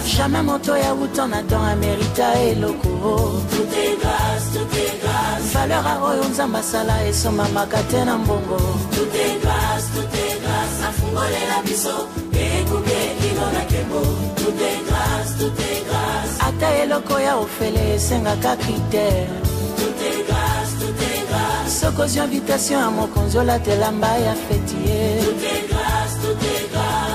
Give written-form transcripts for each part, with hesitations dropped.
Jamais moto ya utona dans Amerita et loco. Tout est grâce, tout est grâce. Valeur a oyo nzamba sala et soma makate na mbongo. Tout est grâce, tout est grâce. Afungole la biso, ekuke kilo na kembo. Tout est grâce, tout est grâce. Ata eloko ya ofele sengaka critère. Tout est grâce, tout est grâce. Sokozi invitation à mokonzi olatela mba ya fetier. Tout est grâce, tout est grâce.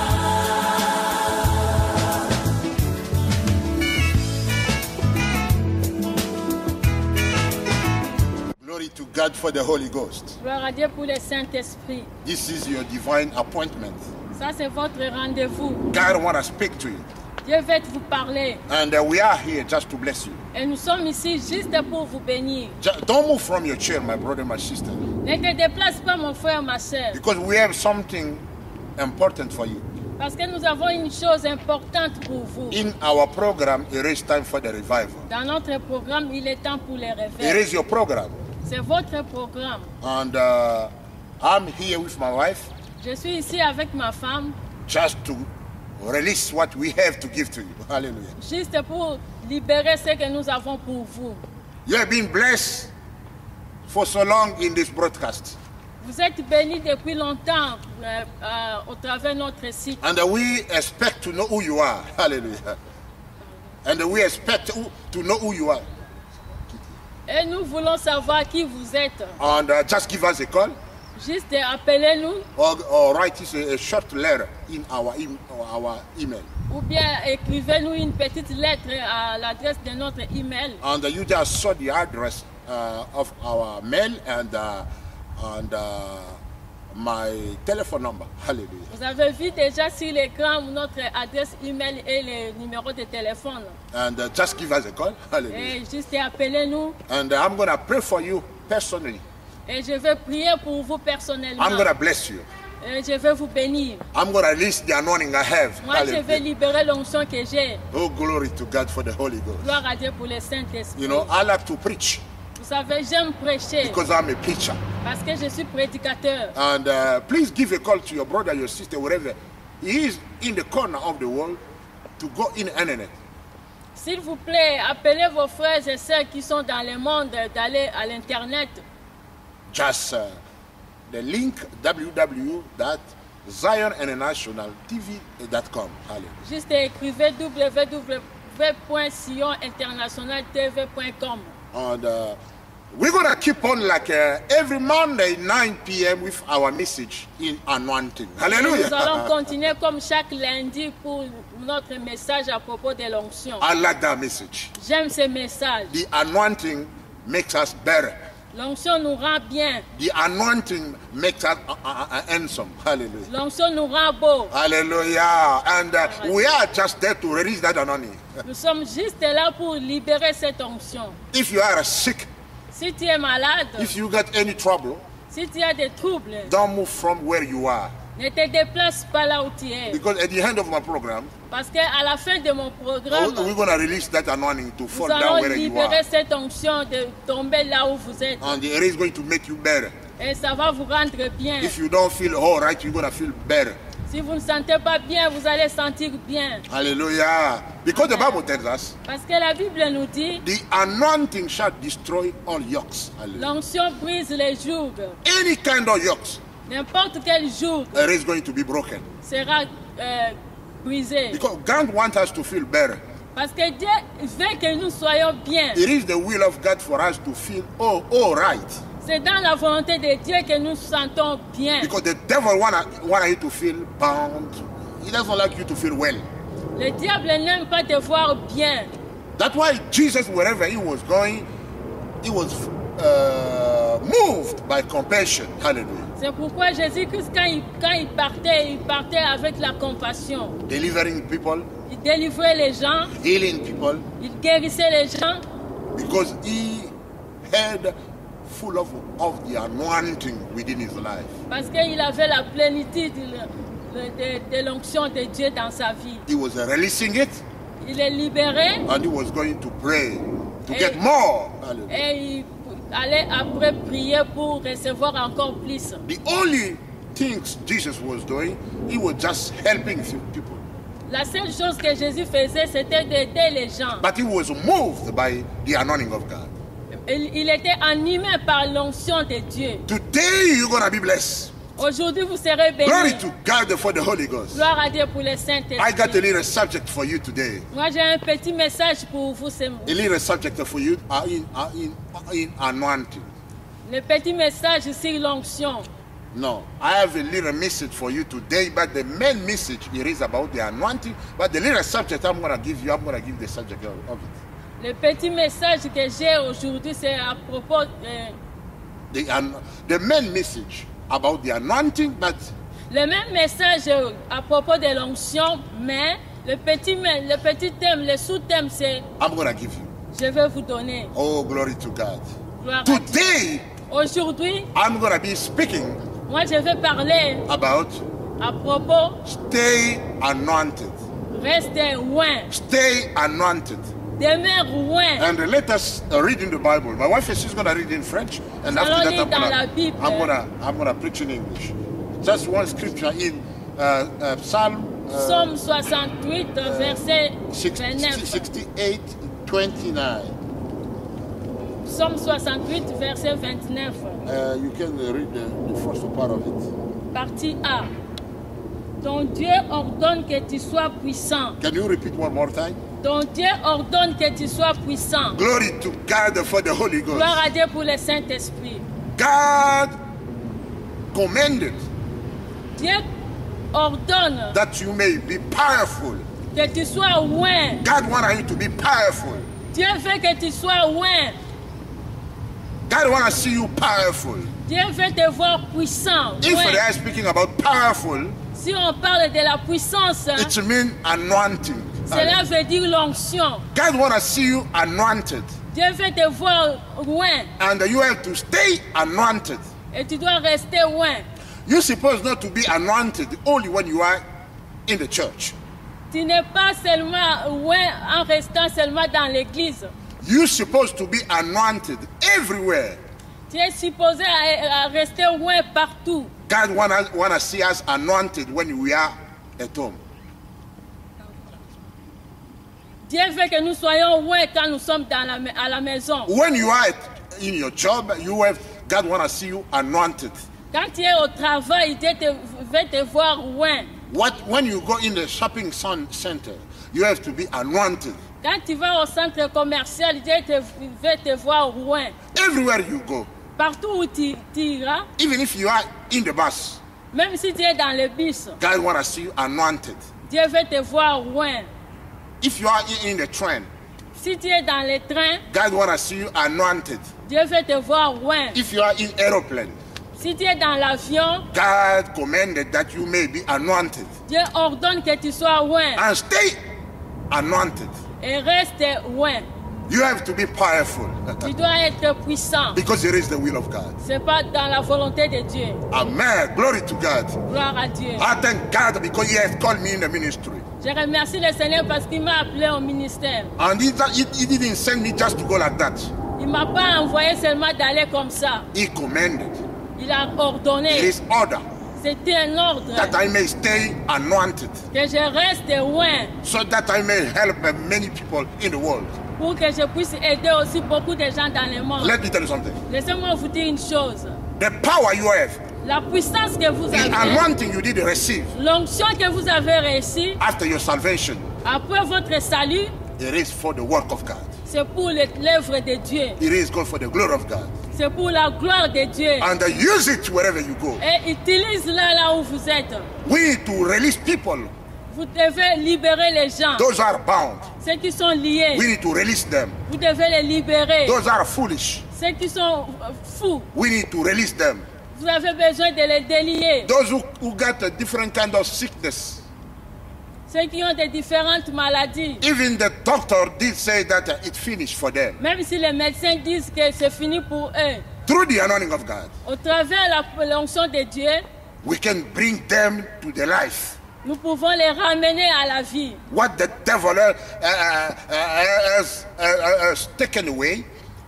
Glory to God for the Holy Ghost. Gloire à Dieu pour le Saint-Esprit. This is your divine appointment. Ça, c'est votre rendez-vous. God wants to speak to you. Dieu veut vous parler. And we are here just to bless you. Et nous sommes ici juste pour vous bénir. Don't move from your chair, my brother, my sister. Ne te déplace pas, mon frère, ma soeur. Because we have something important for you. Parce que nous avons une chose importante pour vous. In our program, it is time for the revival. Dans notre programme, il est temps pour les It réveils. is your program. C'est votre programme. And I'm here with my wife Je suis ici avec ma femme, just to release what we have to give to you. Hallelujah. juste pour libérer ce que nous avons pour vous. You have been blessed for so long in this broadcast. Vous êtes bénis depuis longtemps au travers de notre site. And we expect to know who you are. Hallelujah. And we expect to know who you are. Et nous voulons savoir qui vous êtes. And just give us a call Juste appelez-nous or write us a short letter in our email. ou bien écrivez-nous une petite lettre à l'adresse de notre email. And you just saw the address of our mail and my telephone number. Hallelujah. Vous avez vu déjà sur l'écran notre adresse email et le numéro de téléphone. And just give us a call. Hallelujah. Et juste appelez-nous. And I'm going to pray for you personally. Et je vais prier pour vous personnellement. I'm going to bless you. Et je vais vous bénir. I'm going to release the anointing I have. Moi, je vais libérer l'onction que j'ai. Oh, glory to God for the Holy Ghost. Gloire à Dieu pour le Saint-Esprit. You know, I like to preach Vous savez, j'aime prêcher because I'm a preacher. parce que je suis prédicateur. And please give a call to your brother, your sister, wherever he is in the corner of the world to go in the internet. S'il vous plaît, appelez vos frères et sœurs qui sont dans le monde d'aller à l'internet. Just the link www.zioninternationaltv.com. Hallelujah. Juste écrivez www.sioninternationaltv.com. And we're going to keep on like every Monday, 9 p.m. with our message in anointing. Hallelujah. Nous allons continuer comme chaque lundi pour notre message à propos de l'onction. I like that message. J'aime ce message. The anointing makes us better. L'onction nous rend bien. The anointing makes us handsome. Hallelujah. L'onction nous rend beau. Hallelujah. And we are just there to release that anointing. Nous sommes juste là pour libérer cette onction. If you are sick, Si tu es malade, if you got any trouble, si tu as des troubles, don't move from where you are. ne te déplace pas là où tu es. Because at the end of my program, Parce qu'à la fin de mon programme, we're going to release that anointing to nous fall down allons where you libérer are. cette onction de tomber là où vous êtes. And it is going to make you better. Et ça va vous rendre bien. If you don't feel all right, you're going to feel better. Si vous ne sentez pas bien, vous allez sentir bien. Hallelujah. Because the Bible tells us, Parce que la Bible nous dit, the anointing shall destroy all yokes. Hallelujah. l'onction brise les jougs. Any kind of yokes, N'importe quel joug it is going to be broken. sera brisé. Because God wants us to feel better. Parce que Dieu veut que nous soyons bien. It is the will of God for us to feel all right. C'est dans la volonté de Dieu que nous sentons bien. Because the devil want you to feel bound. He doesn't like you to feel well. Le diable n'aime pas te voir bien. That's why Jesus, wherever he was going, he was moved by compassion. Hallelujah. C'est pourquoi Jésus-Christ, quand il partait avec la compassion. Delivering people, Il délivrait les gens, healing people, il guérissait les gens. because he had full of the anointing within his life. Parce qu'il avait la plénitude de l'onction de Dieu dans sa vie. He was releasing it, Il est libéré and he was going to pray to get more. Hallelujah. et il allait après prier pour recevoir encore plus. The only things Jesus was doing, he was just helping few people. La seule chose que Jésus faisait, c'était d'aider les gens. But he was moved by the anointing of God. Il était animé par l'onction de Dieu. Today you're going to be blessed. Aujourd'hui, vous serez Glory bénis. to God for the Holy Ghost. Gloire à Dieu pour le I got a Saint-Esprit. little subject for you today. Moi, j'ai un petit message pour vous. A little subject for you in anointing. Le petit message sur l'onction. No, I have a little message for you today, but the main message it is about the anointing. But the little subject I'm going to give you, I'm going to give the subject of it. Le petit message que j'ai aujourd'hui, c'est à propos The main message about the anointing, but le même message à propos de l'onction, mais le petit thème, le sous-thème, c'est I'm going to give you. je vais vous donner. Oh, glory to God. Gloire à Dieu. Today, Aujourd'hui, I'm going to be speaking moi, je vais parler about à propos stay anointed. rester loin, Stay anointed. demeure loin. And let us read in the Bible. My wife is going to read in French, and after Allons that, lire dans la Bible. I'm gonna preach in English. Just one scripture in Psalm Psaume 68, verset 29. 68, 29. Psaume 68, verset 29. You can read the first part of it. Partie A. Ton Dieu ordonne que tu sois puissant. Can you repeat one more time? Ton Dieu ordonne que tu sois puissant. Glory to God for the Holy Ghost. Gloire à Dieu pour le Saint-Esprit. God commanded Dieu ordonne that you may be powerful. que tu sois loin. God wants you to be powerful. Dieu veut que tu sois loin. God wants to see you powerful. Dieu veut te voir puissant. If loin. they are speaking about powerful, Si on parle de la puissance, it means anointing. cela veut dire l'onction. God wants to see you anointed. Dieu veut te voir loin And you have to stay anointed. et tu dois rester loin. You're supposed not to be anointed only when you are in the church. Tu n'es pas seulement loin en restant seulement dans l'église. You're supposed to be anointed everywhere. Tu es supposé à rester loin partout. God want to see us anointed when we are at home. Dieu veut que nous soyons loin quand nous sommes à la maison. When you are in your job, God want to see you anointed. Quand tu es au travail, Dieu veut te voir loin. When you go in the shopping center, you have to be anointed. Quand tu vas au centre commercial, Dieu veut te voir loin. Everywhere you go, Partout où tu iras, even if you are in the bus, même si tu es dans le bus, God want to see you anointed. Dieu veut te voir loin. If you are in the train, Si tu es dans le train, God want to see you anointed. Dieu veut te voir loin. If you are in aeroplane, Si tu es dans l'avion, God commanded that you may be anointed. Dieu ordonne que tu sois loin And stay anointed. et reste loin. You have to be powerful Tu dois être puissant. because it is the will of God. C'est pas dans la volonté de Dieu. Amen. Glory to God. Gloire à Dieu. I thank God because He has called me in the ministry. Je remercie le Seigneur parce qu'il m'a appelé au ministère. And he didn't send me just to go like that. Il m'a pas envoyé seulement d'aller comme ça. He commanded. Il a It ordonné. is order C'était un ordre that I may stay anointed que je reste loin so that I may help many people in the world. pour que je puisse aider aussi beaucoup de gens dans le monde. Let me tell you something. Laissez-moi vous dire une chose. The power you have, La puissance que vous the avez, anointing you did receive l'onction que vous avez reçue after your salvation, après votre salut, it is for the work of God. c'est pour l'œuvre de Dieu. It is good for the glory of God. C'est pour la gloire de Dieu. And use it wherever you go. Et utilisez-la là où vous êtes. We need to release people. Vous devez libérer les gens. Those are bound. Ceux qui sont liés, We need to release them. vous devez les libérer. Those are foolish. Ceux qui sont fous, We need to release them. vous avez besoin de les délier. Those who got a different kind of sickness. Ceux qui ont des différentes maladies. Even the doctor did say that it's finished for them. Même si les médecins disent que c'est fini pour eux, Through the anointing of God, au travers de l'onction de Dieu, we can bring them to the life. nous pouvons les ramener à la vie. What the devil has taken away,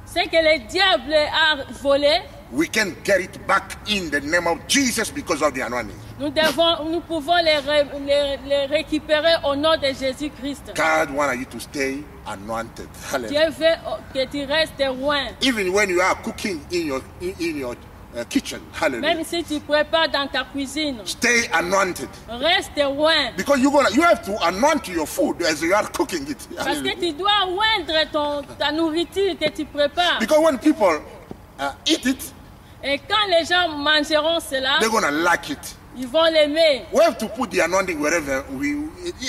Ce que le diable a volé, we can get it back in the name of Jesus because of the anointing. Nous pouvons les récupérer au nom de Jésus-Christ. God wants you to stay anointed. Dieu Hallelujah. veut que tu restes loin. Even when you are cooking in your kitchen, hallelujah, Même si tu prépares dans ta cuisine, stay anointed. reste loin. Because you have to anoint your food as you are cooking it. Parce que Hallelujah. tu dois oindre ta nourriture que tu prépares. Because when people eat it, Et quand les gens mangeront cela, they're going to like it. ils vont l'aimer. We have to put the anointing wherever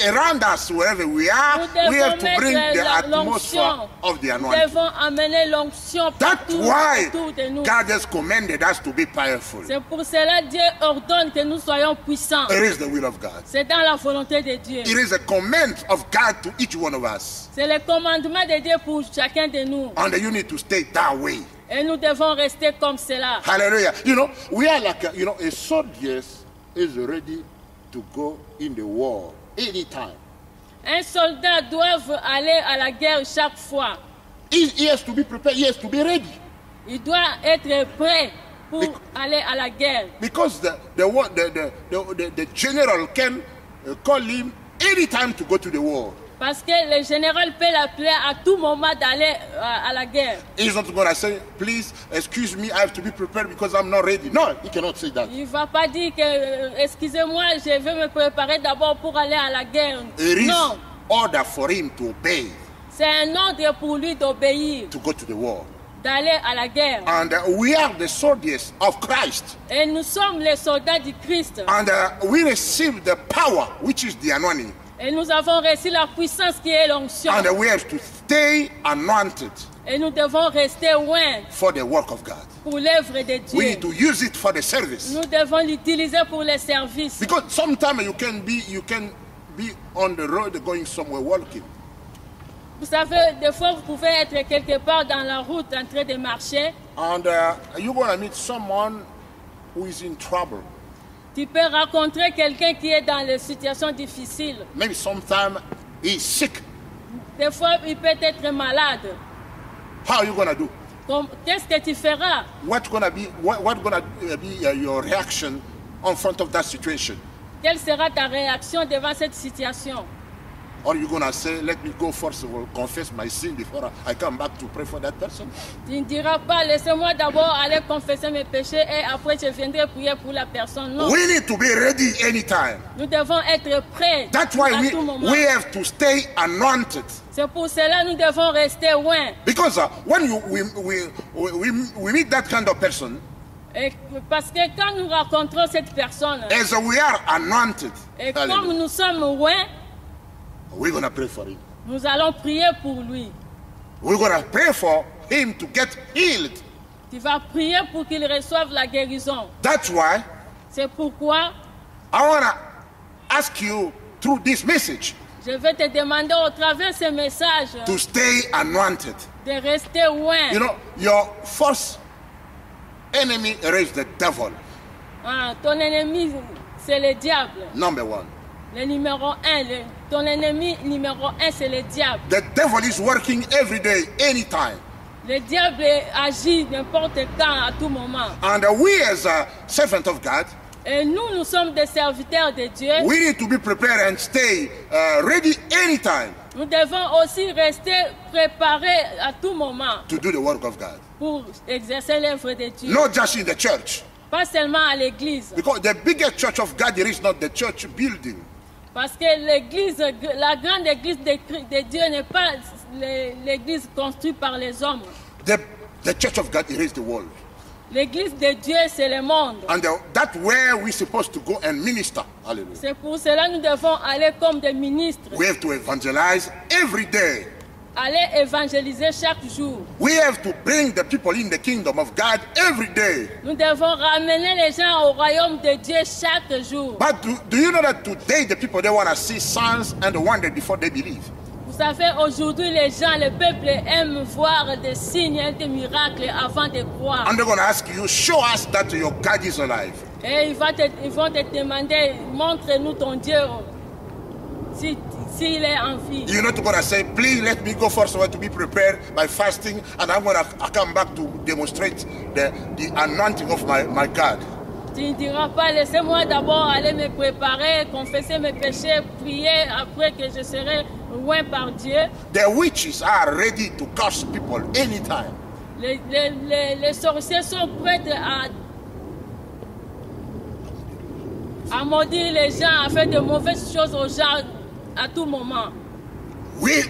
around us, wherever we are. Nous We have to devons bring the mettre atmosphere l'onction. of the Nous anointing. devons amener l'onction That's partout why autour de nous. God has commanded us to be powerful. C'est pour cela que Dieu ordonne que nous soyons puissants. It is the will of God. C'est dans la volonté de Dieu. It is a command of God to each one of us. C'est le commandement de Dieu pour chacun de nous. And you need to stay that way. Et nous devons rester comme cela. Hallelujah. You know, we are like, a soldier is ready to go in the war anytime. Un soldat doit aller à la guerre chaque fois. He has to be prepared. He has to be ready. Il doit être prêt pour aller à la guerre. Because the general can call him anytime to go to the war. Parce que le général peut l'appeler à tout moment d'aller à la guerre. He's not going to say, please, excuse me, I have to be prepared because I'm not ready. No, he cannot say that. Il ne va pas dire que, excusez-moi, je vais me préparer d'abord pour aller à la guerre. It is Non, order for him to obey, c'est un ordre pour lui d'obéir, to go to the war. d'aller à la guerre. And we are the soldiers of Christ. Et nous sommes les soldats du Christ. And we receive the power, which is the anointing. Et nous avons reçu la puissance qui est l'onction. And we have to stay anointed Et nous devons rester loin for the work of God. pour l'œuvre de We need Dieu. to use it for the service. Nous devons l'utiliser pour les services. Because sometimes you can be on the road going somewhere walking. Vous savez, des fois, vous pouvez être quelque part dans la route en train de marcher. And you're going to meet someone who is in trouble. Tu peux rencontrer quelqu'un qui est dans des situations difficiles. Maybe sometimes he's sick. Des fois, il peut être malade. How are you going to do? Qu'est-ce que tu feras? What's going to be your reaction in front of that situation? Quelle sera ta réaction devant cette situation? Or are you going to say, let me go first of all, confess my sin before I come back to pray for that person? Tu ne diras pas, laissez-moi d'abord aller confesser mes péchés et après je viendrai prier pour la personne. Non, We need to be ready anytime. nous devons être prêts That's why à tout moment. we have to stay anointed. C'est pour cela que nous devons rester loin. Because when we meet that kind of person, Et parce que quand nous rencontrons cette personne, as we are anointed, et comme hallelujah, nous sommes loin, we're going to pray for him. nous allons prier pour lui. We're going to pray for him to get healed. Tu vas prier pour qu'il reçoive la guérison. That's why C'est pourquoi I want to ask you through this message je vais te demander au travers de ce message to stay anointed. de rester loin. You know, your first enemy is the devil, Ah, ton ennemi, c'est le diable. number one. Le numéro un, ton ennemi numéro un, c'est le diable. The devil is working every day, anytime. Le diable agit n'importe quand, à tout moment. And we as a servant of God, Et nous sommes des serviteurs de Dieu. we need to be prepared and stay ready anytime Nous devons aussi rester préparés à tout moment to do the work of God. pour exercer l'œuvre de Dieu. Not just in the church. Pas seulement à l'église. Because the biggest church of God is not the church building. Parce que l'église, la grande église de Dieu n'est pas l'église construite par les hommes. The church of God is the world. L'église de Dieu, c'est le monde. And that's where we're supposed to go and minister. Hallelujah. C'est pour cela que nous devons aller comme des ministres. We have to evangelize every day. Aller évangéliser chaque jour. We have to bring the people in the kingdom of God every day. Nous devons ramener les gens au royaume de Dieu chaque jour. But do you know that today the people, they want to see signs and wonders before they believe? Vous savez, aujourd'hui, les gens, le peuple aime voir des signes et des miracles avant de croire. And they're going to ask you, show us that your God is alive. Et ils vont te demander, montre-nous ton Dieu. s'il est en vie. You're not going to say, please let me go first to be prepared by fasting, and I'm going to come back to demonstrate the anointing of my God. Tu ne diras pas, laissez-moi d'abord aller me préparer, confesser mes péchés, prier après que je serai loin par Dieu. The witches are ready to curse people anytime. Les sorciers sont prêts à maudire les gens, à faire de mauvaises choses aux gens à tout moment. We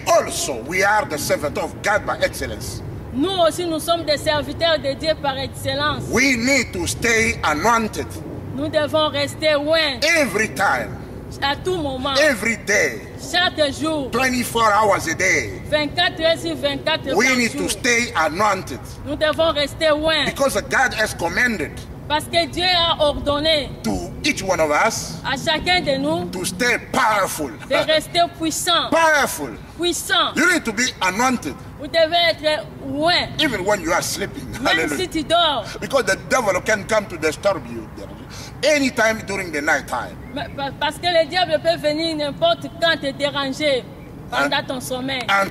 are the servant of God by excellence. Nous aussi, nous sommes des serviteurs de Dieu par excellence. We need to stay anointed. Nous devons rester loin. Every time. À tout moment. Every day. Chaque jour. 24 hours a day. 24 heures sur 24 We par need jour. to stay anointed. Nous devons rester loin. Because God has commanded. Parce que Dieu a ordonné to each one of us à chacun de nous to stay powerful. de rester puissant. Powerful. Puissant. You need to be anointed. Vous devez être loin. Even when you are sleeping. Même si tu dors. Because the devil can come to disturb you anytime during the night time. Parce que le diable peut venir n'importe quand te déranger pendant ton sommeil. And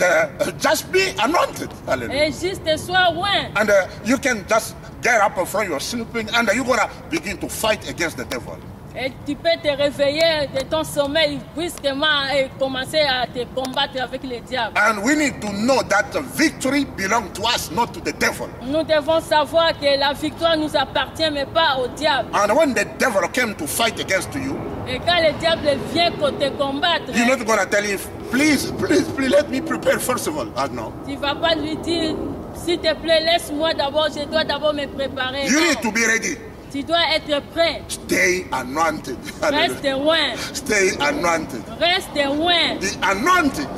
just be anointed. Et juste sois loin. And you can just get up from your sleeping and you're going to begin to fight against the devil. Et tu peux te réveiller de ton sommeil brusquement et commencer à te combattre avec le diable. And we need to know that the victory belongs to us, not to the devil. Nous devons savoir que la victoire nous appartient, mais pas au diable. And when the devil came to fight against you, et quand le diable vient te combattre, you're not going to tell him, please, let me prepare first of all. No. Tu vas pas lui dire, s'il te plaît, laisse-moi d'abord, je dois d'abord me préparer. You need to be ready. Tu dois être prêt. Stay anointed. Reste loin. Stay anointed. Reste loin. The anointing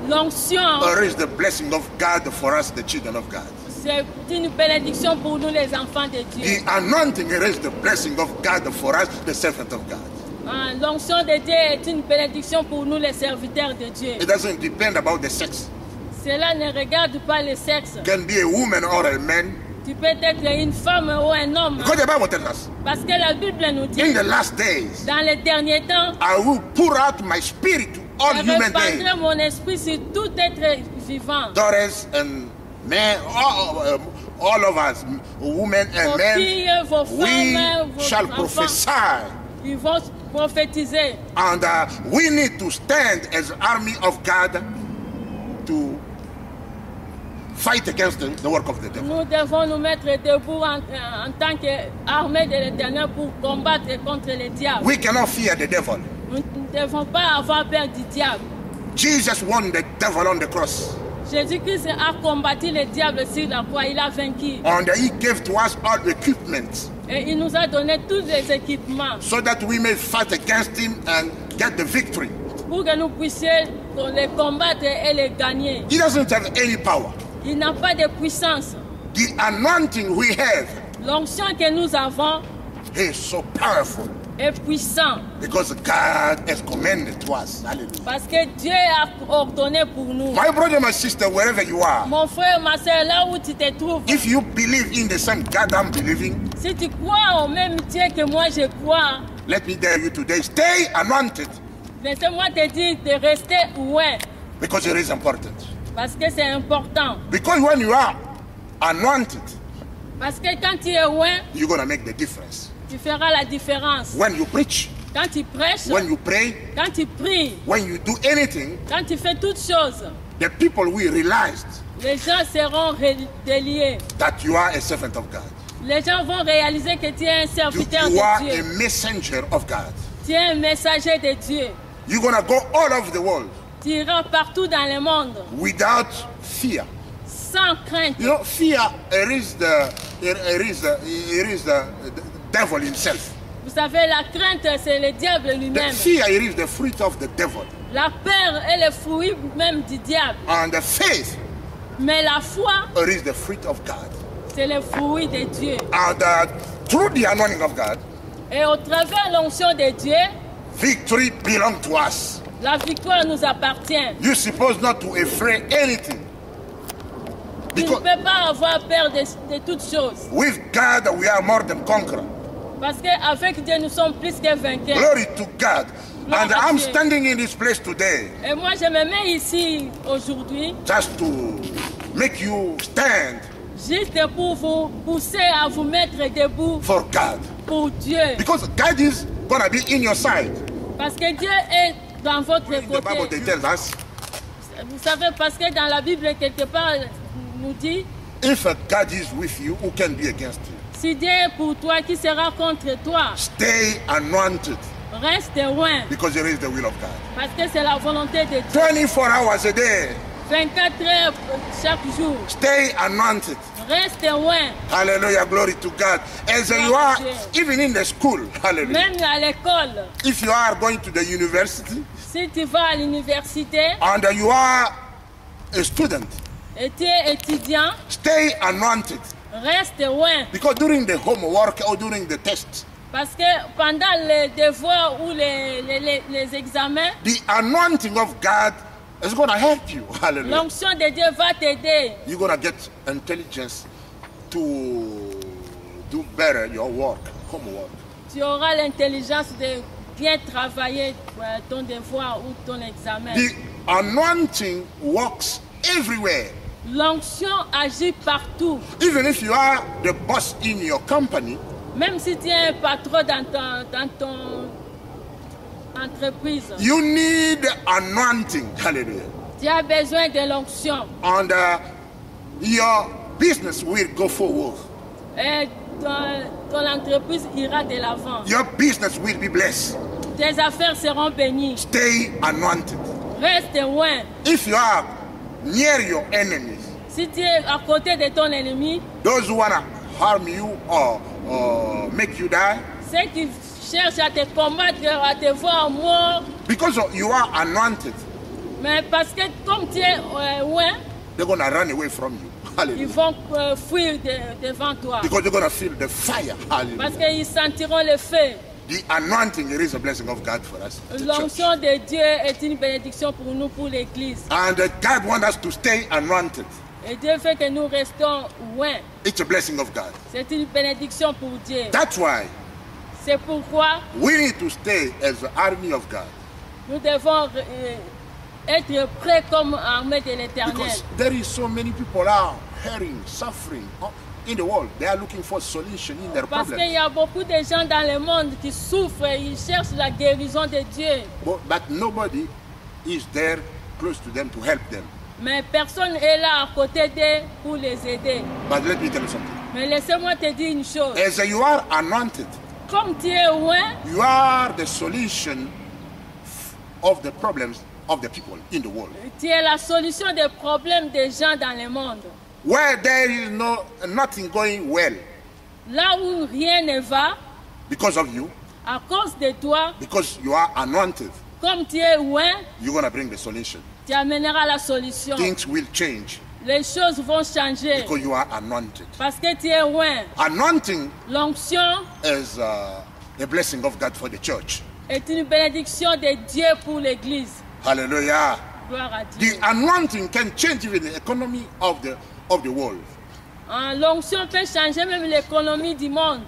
l'onction is the blessing of God for us, the children of God. C'est une bénédiction pour nous, les enfants de Dieu. The anointing is the blessing of God for us, the servant of God. L'onction de Dieu est une bénédiction pour nous, les serviteurs de Dieu. It doesn't depend about the sex. Cela ne regarde pas le sexe. It can be a woman or a man. Tu peux être une femme ou un homme. Because the Bible tells us. Parce que la Bible nous dit. In the last days. Dans les derniers temps. I will pour out my spirit to all human beings. Je répandrai mon esprit sur tout être vivant. Daughters and men, all of us, women and men, we shall prophesy. Ils vont prophétiser. And we need to stand as army of God to fight against the work of the devil. Nous devons nous mettre debout en tant qu'armée de l'Éternel pour combattre contre le diable. We cannot fear the devil. Nous ne devons pas avoir peur du diable. Jesus won the devil on the cross. Jésus-Christ a combattu le diable sur la croix, il a vaincu. And he gave to us all equipment. Et il nous a donné tous les équipements. So that we may fight against him and get the victory. Pour que nous puissions les combattre et les gagner. He doesn't have any power. Il n'a pas de puissance. The anointing we have, l'onction que nous avons, is so powerful. Est puissant. Because God has commanded to us. Hallelujah. Parce que Dieu a ordonné pour nous. My brother, my sister, wherever you are. Mon frère, ma soeur, là où tu te trouves. If you believe in the same God I'm believing. Si tu crois au même Dieu que moi je crois. Let me tell you today, stay anointed. Laissez-moi te dire de rester loin. Because it is important. Parce que c'est important. Because when you are anointed. Parce que quand tu es loin. You're going to make the difference. Tu feras la différence. When you preach. Quand tu prêches. When you pray. Quand tu pries. When you do anything. Quand tu fais toutes choses. The people will realize. Les gens seront déliés. That you are a servant of God. Les gens vont réaliser que tu es un serviteur de Dieu. You are a messenger of God. Tu es un messager de Dieu. You're going to go all over the world. Tu iras partout dans le monde. Without fear. Sans crainte. You know, fear is the devil himself. Vous savez, la crainte, c'est le diable lui-même. Fear is the fruit of the devil. La peur est le fruit même du diable. And the faith. Mais la foi. Is the fruit of God. C'est le fruit de Dieu. And through the anointing of God. Et au travers l'onction de Dieu. Victory belongs to us. La victoire nous appartient. You're supposed not to afraid anything. Tu ne peux pas avoir peur de toutes choses. With God we are more than conquerors. Parce qu'avec Dieu nous sommes plus que vainqueurs. Glory to God. Gloire And à I'm Dieu. standing in this place today Et moi, je me mets ici aujourd'hui just to make you stand juste pour vous pousser à vous mettre debout for God. pour Dieu. Because God is going to be in your side. Parce que Dieu est dans votre In the Bible, côté. they tell us, Vous savez, parce que dans la Bible, quelque part, nous dit, if God is with you, who can be against you? si Dieu est pour toi, qui sera contre toi? Stay anointed Reste loin, because it is the will of God. parce que c'est la volonté de Dieu. 24 hours a day, 24 heures chaque jour. stay anointed. Reste loin, Hallelujah, glory to God. As you are, even in the school, hallelujah. même à l'école. If you are going to the university Si tu vas à l'université and you are a student, et tu es étudiant, stay anointed. reste loin. Because during the homework or during the test, Parce que pendant les devoirs ou les examens, the anointing of God is going to help you. Hallelujah. l'onction de Dieu va t'aider. You're going to get intelligence to do better your work, homework. Tu auras l'intelligence de bien travailler ton devoir ou ton examen. The anointing works everywhere. L'onction agit partout. Even if you are the boss in your company, Même si tu es un patron dans ton entreprise, you need anointing. Hallelujah. tu as besoin de l'onction. And your business will go forward. Et ton entreprise ira de l'avant. Your business will be blessed. Tes affaires seront bénies. Stay anointed. Reste loin. If you are near your enemies, Si tu es à côté de ton ennemi, those who want to harm you or make you die, ceux qui cherchent à te combattre, à te voir mort, because you are anointed, mais parce que comme tu es loin, they're going to run away from you. ils Hallelujah. vont fuir devant toi. Because they're going to feel the fire. Parce Hallelujah. qu'ils sentiront le feu. The anointing, it is a blessing of God for us. the church. L'onction de Dieu est une bénédiction pour nous, pour l'Église. And God wants us to stay anointed. Et Dieu veut que nous restons loin. It's a blessing of God. C'est une bénédiction pour Dieu. That's why C'est pourquoi we need to stay as the army of God. nous devons être prêts comme armée de l'Éternel. Because there is so many people are hurting, suffering in the world. They are looking for solution in their Parce qu'il problems. y a beaucoup de gens dans le monde qui souffrent, ils cherchent la guérison de Dieu. But nobody is there close to them to help them. Mais personne n'est là à côté d'eux pour les aider. But let me tell you something. Mais laissez-moi te dire une chose. As you are anointed, Comme tu es loin, you are the solution of the problems of the people in the world. tu es la solution des problèmes des gens dans le monde. Where there is nothing going well Là où rien ne va, because of you, à cause de toi, because you are anointed, comme tu es loin, you're going to bring the solution. tu amèneras la solution. Things will change Les choses vont changer because you are anointed. parce que tu es loin. Anointing L'onction is a blessing of God for the church. est une bénédiction de Dieu pour l'Église. Hallelujah. Gloire à Dieu. The anointing can change even the economy of the world. L'onction peut changer même l'économie du monde.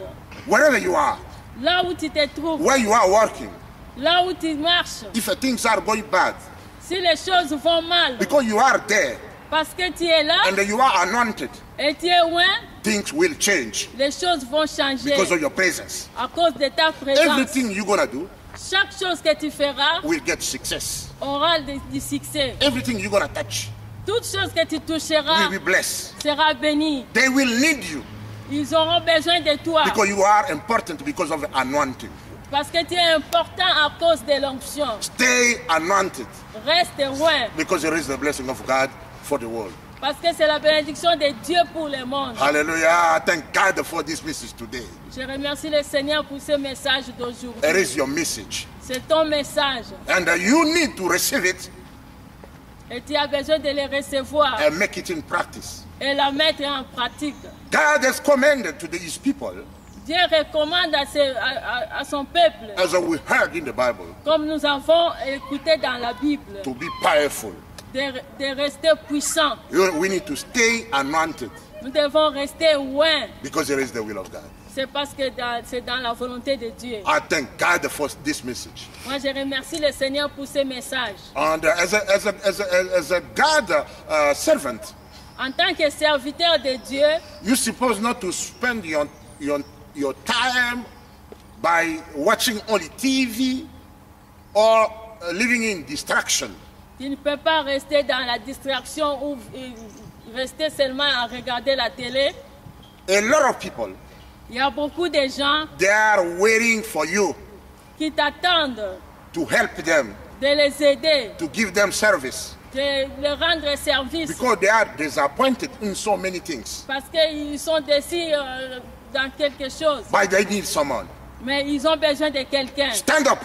Wherever you are, Là où tu te trouves, where you are working, là où tu marches, if things are going bad, si les choses vont mal, because you are there parce que tu es là and you are anointed, et tu es loin, things will change les choses vont changer because of your presence. à cause de ta présence. Everything you're going to do Chaque chose que tu feras will get success. aura du succès. Everything you're going to touch Toute chose que tu toucheras will be blessed. sera bénie. They will need you Ils auront besoin de toi because you are important because of the anointing. parce que tu es important à cause de l'onction. Stay anointed Reste loin because it is the blessing of God for the world. parce que c'est la bénédiction de Dieu pour le monde. Hallelujah. Thank God for this message today. Je remercie le Seigneur pour ce message d'aujourd'hui. It is your message. C'est ton message And you need to receive it et tu as besoin de le recevoir and make it in practice. et la mettre en pratique. God has commanded to these people, Dieu recommande à son peuple, as we heard in the Bible, comme nous avons écouté dans la Bible, to be powerful. de rester puissants. We need to stay anointed Nous devons rester loin. because it is the will of God. c'est parce que c'est dans la volonté de Dieu. I thank God for this message. Moi, je remercie le Seigneur pour ce message. And as a God servant, En tant que serviteur de Dieu, you're supposed not to spend your time by watching only TV or living in distraction. tu ne peux pas rester dans la distraction ou rester seulement à regarder la télé. A lot of people, Il y a beaucoup de gens they are waiting for you qui t'attendent to help them, de les aider, to give them service, de leur rendre service. because they are disappointed in so many things. Parce qu'ils sont déçus dans quelque chose. But they need someone. Mais ils ont besoin de quelqu'un. Stand up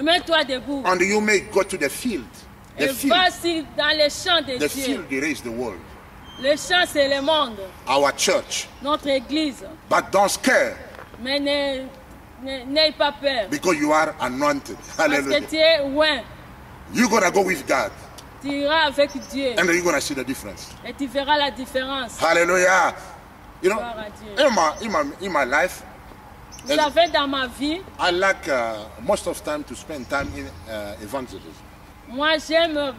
Mets-toi debout. and you may go to the field. Et The field, va dans les champs de the Dieu. field is the world. Le champ, c'est le monde, Our church. notre église. But don't scare, Mais n'aie pas peur. because you are anointed. Parce que Hallelujah. tu es loin. You're gonna go with God, Tu iras avec Dieu. and you're gonna see the difference. Et tu verras la différence. Hallelujah. You know, Gloire à Dieu. in my life, Vous savez, dans ma vie, I like most of time to spend time in evangelism, moi, j'aime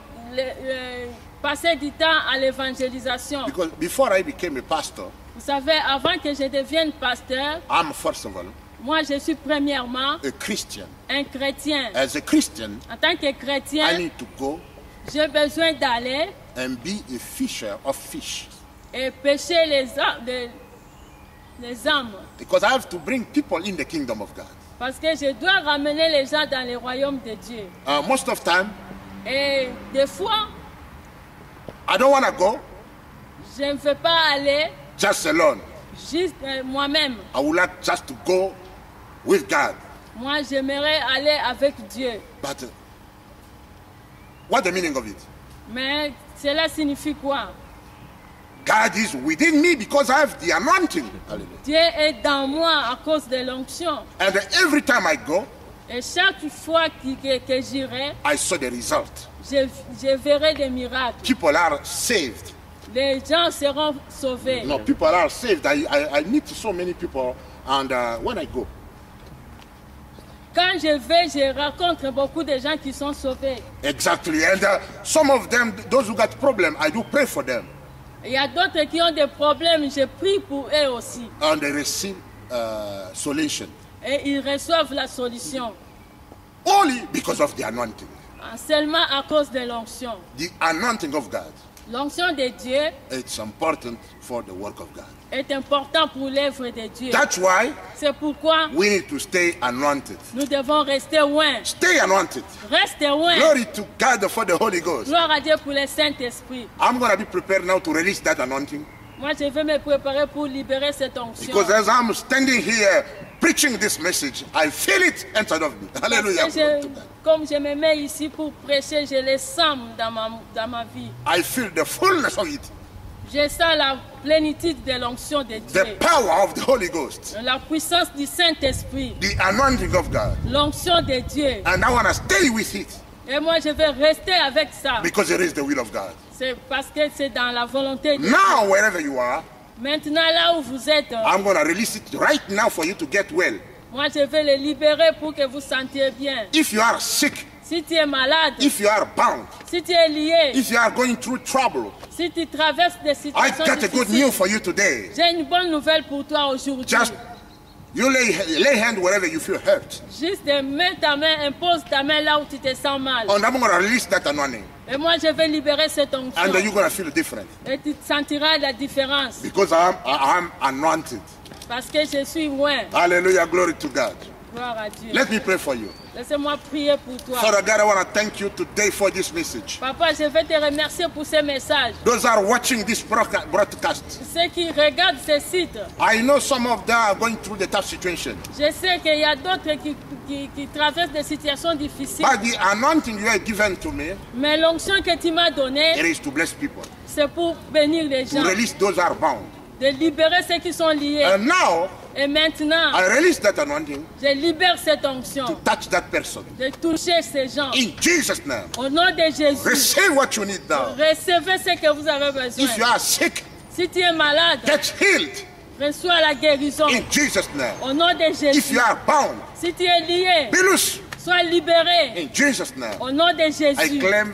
passer du temps à l'évangélisation. because before I became a pastor, Vous savez, avant que je devienne pasteur, I'm first of all moi, je suis premièrement a Christian. un chrétien. As a Christian, En tant que I chrétien, need to go j'ai besoin d'aller and be a fisher of fish, et pêcher les âmes. because I have to bring people in the kingdom of God. Parce que je dois ramener les gens dans le royaume de Dieu. Most of time, Et des fois, I don't want to go je ne veux pas aller just alone. juste moi-même. I would like just to go with God. Moi, j'aimerais aller avec Dieu. But what's the meaning of it? Mais cela signifie quoi? God is within me because I have the anointing. Hallelujah. Dieu est dans moi à cause de l'onction. And every time I go, Et chaque fois que j'irai, I saw the result. je verrai des miracles. People are saved. Les gens seront sauvés. No, people are saved. I meet so many people, and when I go, Quand je vais, je rencontre beaucoup de gens qui sont sauvés. exactly, and some of them, those who got problem, I do pray for them, Il y a d'autres qui ont des problèmes, je prie pour eux aussi. and they receive solution Et ils reçoivent la solution. only because of the anointing, Seulement à cause de l'onction. the anointing of God. L'onction de Dieu It's important for the work of God. est importante pour l'œuvre de Dieu. That's why C'est pourquoi we need to stay anointed. nous devons rester loin. Stay anointed. Reste loin. Glory to God for the Holy Ghost. Gloire à Dieu pour le Saint-Esprit. I'm going to be prepared now to release that anointing, Moi, je vais me préparer pour libérer cette onction. because as I'm standing here preaching this message, I feel it inside of me. Parce Hallelujah. que comme je me mets ici pour prêcher, je le sens dans ma vie. I feel the fullness of it, Je sens la plénitude de l'onction de Dieu. the power of the Holy Ghost, La puissance du Saint-Esprit. the anointing of God. L'onction de Dieu. And I want to stay with it Et moi, je vais rester avec ça. because it is the will of God. C'est parce que c'est dans la volonté de Dieu. Now, wherever you are, Maintenant, là où vous êtes, I'm going to release it right now for you to get well. moi, je vais le libérer pour que vous sentiez bien. If you are sick, Si tu es malade, if you are bound, si tu es lié, if you are going through trouble, si tu traverses des I situations got a good difficiles, news for you today. j'ai une bonne nouvelle pour toi aujourd'hui. Just you lay hand wherever you feel hurt, Juste mets ta main, impose ta main là où tu te sens mal. and I'm going to release that anointing, Et moi, je vais libérer cette onction. and then you're going to feel different Et tu sentiras la différence. because I'm anointed. Parce que je suis loin. Hallelujah, glory to God. Gloire à Dieu. Let me pray for you. Laissez-moi prier pour toi. Father God, I want to thank you today for this message. Papa, je vais te remercier pour ce message. Those are watching this broadcast, Ceux qui regardent ce site, I know some of them are going through the tough situation, je sais qu'il y a d'autres qui traversent des situations difficiles. but the anointing you have given to me, Mais l'onction que tu m'as donnée, it is to bless people, c'est pour bénir les to gens, release those who are bound. de libérer ceux qui sont liés. And now, Et maintenant, I release that anointing je libère cette to onction touch that person. de toucher ces gens. In Jesus' name, Au nom de Jésus, receive what you need now. recevez ce que vous avez besoin. If you are sick, Si tu es malade, get healed. Reçois la guérison. In Jesus' name. Au nom de If Jésus. you are bound, Si tu es lié, be loose. sois libéré. In Jesus' name. Au nom de I Jésus. claim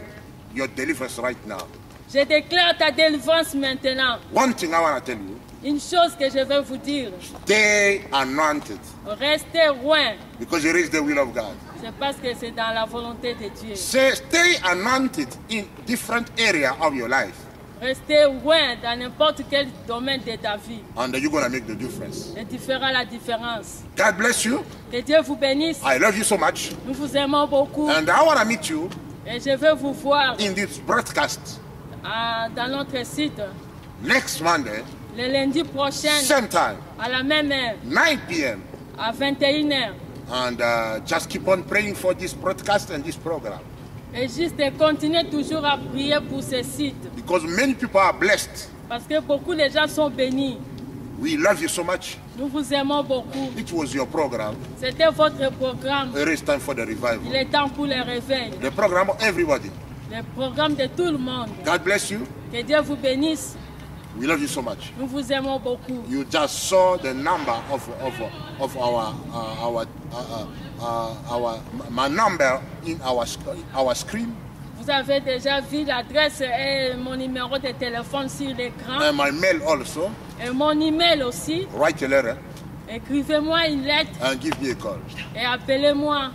your deliverance right now. Je déclare ta délivrance maintenant. One thing I want to tell you, Une chose que je vais vous dire. stay anointed Restez loin. because it is the will of God. C'est parce que c'est dans la volonté de Dieu. Stay anointed in different area of your life, Restez loin dans n'importe quel domaine de ta vie. and you're going to make the difference. Et tu feras la différence. God bless you. Que Dieu vous bénisse. I love you so much. Nous vous aimons beaucoup. And I want to meet you Et je veux vous voir in this broadcast dans notre site next Monday, le lundi prochain same time, à la même heure, 9 p.m. à 21h. And just keep on praying for this broadcast and this program, Et juste continuer toujours à prier pour ce site. because many people are blessed. Parce que beaucoup de gens sont bénis. We love you so much. Nous vous aimons beaucoup. It was your program. C'était votre programme. It is time for the Il revival. est temps pour le réveil. The program of everybody. Le programme de tout le monde. God bless you. Que Dieu vous bénisse. We love you so much. Nous vous aimons beaucoup. You just saw the number of my number in our screen, Vous avez déjà vu l'adresse et mon numéro de téléphone sur l'écran. and my mail also. Et mon email aussi. Write a letter Écrivez-moi une lettre and give me a call. et appelez-moi.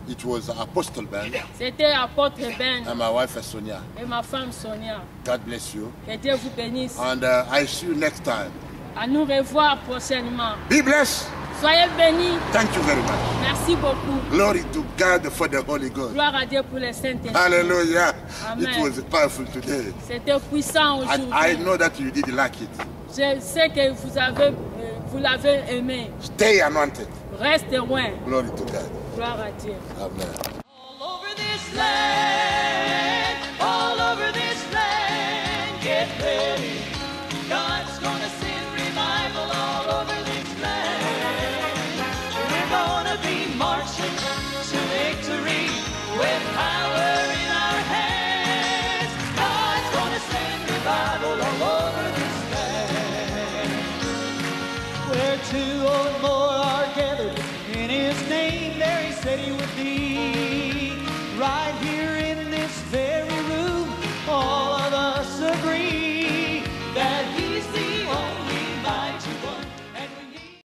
It was Apostle Ben C'était apôtre Ben and my wife Sonia. et ma femme Sonia. God bless you. Que Dieu vous bénisse. And I see you next time. À nous revoir prochainement. Be blessed. Soyez bénis. Thank you very much. Merci beaucoup. Glory to God for the Holy Ghost. Gloire à Dieu pour les saintes. Hallelujah. Amen. It was powerful today. C'était puissant I aujourd'hui. know that you did like it. Je sais que vous l'avez aimé. Stay anointed. Reste loin. Glory to God. Gloire à Dieu. Amen. All over this land, all over this land, get ready. God's gonna send revival all over this land. We're gonna be marching to victory with power in our hands. God's gonna send revival all over this land. Where two or more are gathered in His name, there He said He would be.